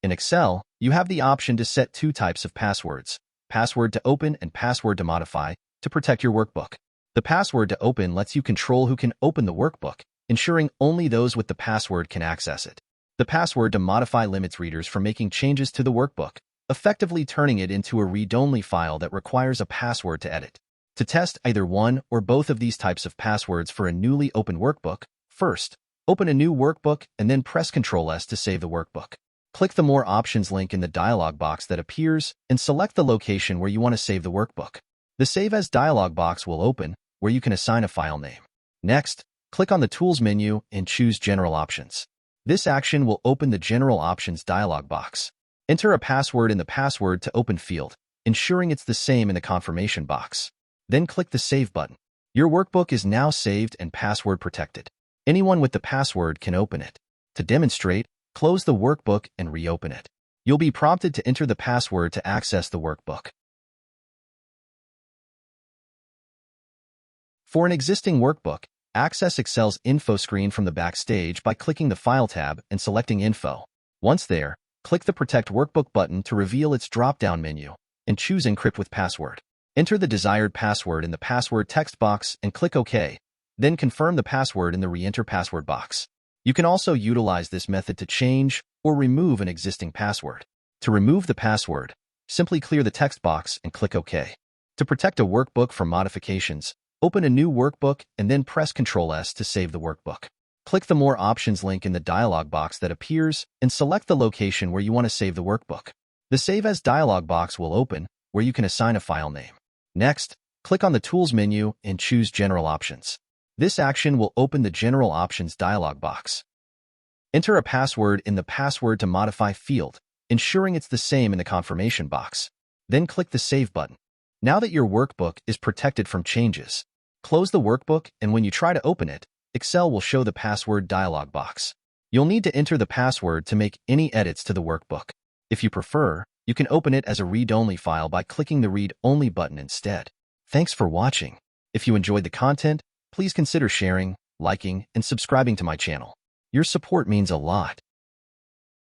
In Excel, you have the option to set two types of passwords, password to open and password to modify, to protect your workbook. The password to open lets you control who can open the workbook, ensuring only those with the password can access it. The password to modify limits readers from making changes to the workbook, effectively turning it into a read-only file that requires a password to edit. To test either one or both of these types of passwords for a newly opened workbook, first, open a new workbook and then press Ctrl+S to save the workbook. Click the More Options link in the dialog box that appears and select the location where you want to save the workbook. The Save As dialog box will open, where you can assign a file name. Next, click on the Tools menu and choose General Options. This action will open the General Options dialog box. Enter a password in the Password to Open field, ensuring it's the same in the confirmation box. Then click the Save button. Your workbook is now saved and password protected. Anyone with the password can open it. To demonstrate, close the workbook and reopen it. You'll be prompted to enter the password to access the workbook. For an existing workbook, access Excel's Info screen from the backstage by clicking the File tab and selecting Info. Once there, click the Protect Workbook button to reveal its drop-down menu, and choose Encrypt with Password. Enter the desired password in the password text box and click OK, then confirm the password in the Re-enter Password box. You can also utilize this method to change or remove an existing password. To remove the password, simply clear the text box and click OK. To protect a workbook from modifications, open a new workbook and then press Ctrl+S to save the workbook. Click the More Options link in the dialog box that appears and select the location where you want to save the workbook. The Save As dialog box will open, where you can assign a file name. Next, click on the Tools menu and choose General Options. This action will open the General Options dialog box. Enter a password in the Password to Modify field, ensuring it's the same in the confirmation box. Then click the Save button. Now that your workbook is protected from changes, close the workbook, and when you try to open it, Excel will show the password dialog box. You'll need to enter the password to make any edits to the workbook. If you prefer, you can open it as a read-only file by clicking the Read Only button instead. Thanks for watching. If you enjoyed the content, please consider sharing, liking, and subscribing to my channel. Your support means a lot.